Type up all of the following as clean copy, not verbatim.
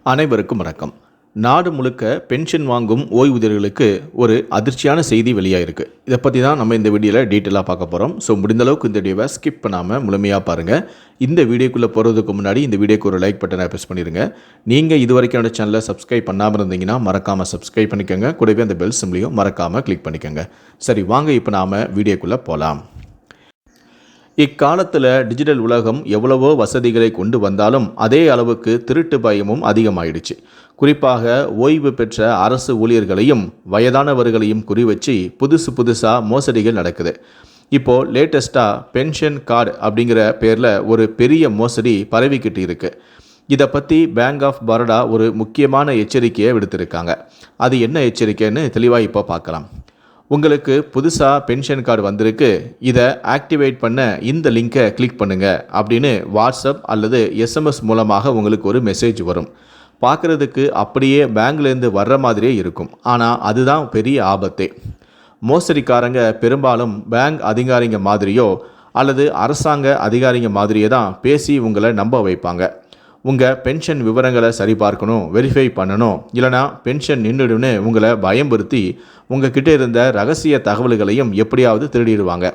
அனைவருக்கும் வணக்கம். நாடு முழுக்க பென்ஷன் வாங்கும் ஓய்வூதியர்களுக்கு ஒரு அதிர்ச்சியான செய்தி வெளியாயிருக்கு. இதை பற்றி தான் நம்ம இந்த வீடியோவில் டீட்டெயிலாக பார்க்க போகிறோம். ஸோ முடிந்த அளவுக்கு இந்த வீடியோவை ஸ்கிப் பண்ணாமல் முழுமையாக பாருங்கள். இந்த வீடியோக்குள்ளே போகிறதுக்கு முன்னாடி இந்த வீடியோக்கு ஒரு லைக் பட்டனை ப்ரெஸ் பண்ணிடுங்க. நீங்கள் இது வரைக்கும் என்னோட சேனலை சப்ஸ்கிரைப் பண்ணாமல் இருந்தீங்கன்னா மறக்காமல் சப்ஸ்கிரைப் பண்ணிக்கோங்க. கூடவே அந்த பெல் சிம்லையும் மறக்காமல் கிளிக் பண்ணிக்கோங்க. சரி, வாங்க இப்போ நாம் வீடியோக்குள்ளே போகலாம். இக்காலத்தில் டிஜிட்டல் உலகம் எவ்வளவோ வசதிகளை கொண்டு வந்தாலும் அதே அளவுக்கு திருட்டு பயமும் அதிகமாயிடுச்சு. குறிப்பாக ஓய்வு பெற்ற அரசு ஊழியர்களையும் வயதானவர்களையும் குறிவச்சு புதுசாக மோசடிகள் நடக்குது. இப்போது லேட்டஸ்ட்டாக பென்ஷன் கார்டு அப்படிங்கிற பேரில் ஒரு பெரிய மோசடி பரவிக்கிட்டு இருக்குது. இதை பற்றி பேங்க் ஆஃப் பரோடா ஒரு முக்கியமான எச்சரிக்கையை விடுத்திருக்காங்க. அது என்ன எச்சரிக்கைன்னு தெளிவாக இப்போ பார்க்கலாம். உங்களுக்கு புதுசாக பென்ஷன் கார்டு வந்திருக்கு, இதை ஆக்டிவேட் பண்ண இந்த லிங்கை கிளிக் பண்ணுங்கள் அப்படின்னு வாட்ஸ்அப் அல்லது எஸ்எம்எஸ் மூலமாக உங்களுக்கு ஒரு மெசேஜ் வரும். பார்க்குறதுக்கு அப்படியே பேங்க்லேருந்து வர்ற மாதிரியே இருக்கும். ஆனால் அதுதான் பெரிய ஆபத்தே. மோசடிக்காரங்க பெரும்பாலும் பேங்க் அதிகாரிங்க மாதிரியோ அல்லது அரசாங்க அதிகாரிங்க மாதிரியே தான் பேசி உங்களை நம்ப வைப்பாங்க. உங்கள் பென்ஷன் விவரங்களை சரிபார்க்கணும், வெரிஃபை பண்ணணும், இல்லைனா பென்ஷன் நின்றுடுன்னு உங்களை பயம்படுத்தி உங்கள் கிட்டே இருந்த ரகசிய தகவல்களையும் எப்படியாவது திருடிடுவாங்க.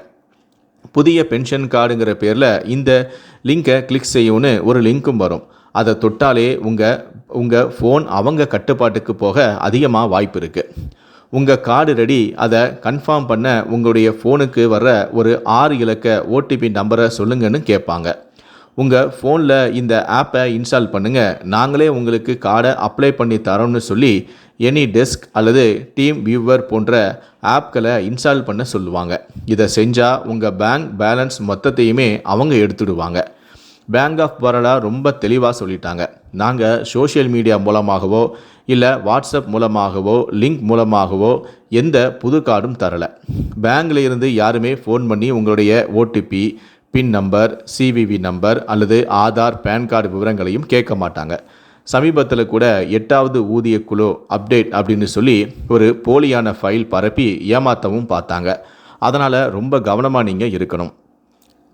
புதிய பென்ஷன் கார்டுங்கிற பேரில் இந்த லிங்கை கிளிக் செய்யணும்னு ஒரு லிங்க்கும் வரும். அதை தொட்டாலே உங்கள் ஃபோன் அவங்க கட்டுப்பாட்டுக்கு போக அதிகமாக வாய்ப்பு இருக்குது. உங்கள் கார்டு ரெடி, அதை கன்ஃபார்ம் பண்ண உங்களுடைய ஃபோனுக்கு வர்ற ஒரு 6 இலக்க ஓடிபி நம்பரை சொல்லுங்கன்னு கேட்பாங்க. உங்கள் ஃபோனில் இந்த ஆப்பை இன்ஸ்டால் பண்ணுங்கள், நாங்களே உங்களுக்கு கார்டை அப்ளை பண்ணி தரோம்னு சொல்லி எனி டெஸ்க் அல்லது டீம் வியூவர் போன்ற ஆப்களை இன்ஸ்டால் பண்ண சொல்லுவாங்க. இதை செஞ்சால் உங்கள் பேங்க் பேலன்ஸ் மொத்தத்தையுமே அவங்க எடுத்துடுவாங்க. பேங்க் ஆஃப் பரோடா ரொம்ப தெளிவாக சொல்லிட்டாங்க. நாங்கள் சோஷியல் மீடியா மூலமாகவோ இல்லை வாட்ஸ்அப் மூலமாகவோ லிங்க் மூலமாகவோ எந்த புது கார்டும் தரலை. பேங்க்கில் இருந்து யாருமே ஃபோன் பண்ணி உங்களுடைய ஓடிபி, பின் நம்பர், சிவிவி நம்பர் அல்லது ஆதார், பேன் கார்டு விவரங்களையும் கேட்க மாட்டாங்க. சமீபத்தில் கூட 8வது ஊதிய குழு அப்டேட் அப்படின்னு சொல்லி ஒரு போலியான ஃபைல் பரப்பி ஏமாற்றவும் பார்த்தாங்க. அதனால் ரொம்ப கவனமாக நீங்கள் இருக்கணும்.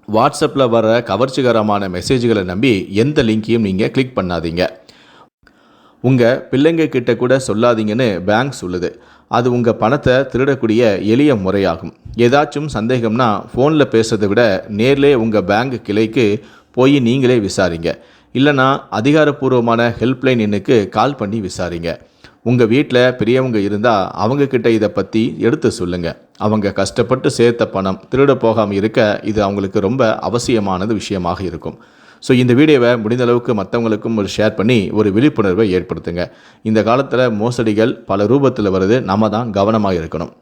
வாட்ஸ்அப்பில் வர கவர்ச்சிகரமான மெசேஜ்களை நம்பி எந்த லிங்கையும் நீங்கள் கிளிக் பண்ணாதீங்க. உங்கள் பிள்ளைங்க கிட்ட கூட சொல்லாதீங்கன்னு பேங்க் சொல்லுது. அது உங்கள் பணத்தை திருடக்கூடிய எளிய முறையாகும். ஏதாச்சும் சந்தேகம்னா ஃபோனில் பேசுறதை விட நேரிலே உங்கள் பேங்க் கிளைக்கு போய் நீங்களே விசாரிங்க. இல்லைனா அதிகாரப்பூர்வமான ஹெல்ப்லைன் எண்ணுக்கு கால் பண்ணி விசாரிங்க. உங்கள் வீட்டில் பெரியவங்க இருந்தால் அவங்கக்கிட்ட இதை பற்றி எடுத்து சொல்லுங்கள். அவங்க கஷ்டப்பட்டு சேர்த்த பணம் திருட போகாமல் இருக்க இது அவங்களுக்கு ரொம்ப அவசியமானது விஷயமாக இருக்கும். ஸோ இந்த வீடியோவை முடிந்த அளவுக்கு மற்றவங்களுக்கும் ஒரு ஷேர் பண்ணி ஒரு விழிப்புணர்வை ஏற்படுத்துங்க. இந்த காலத்தில் மோசடிகள் பல ரூபத்தில் வருது, நம்ம தான் கவனமாக இருக்கணும்.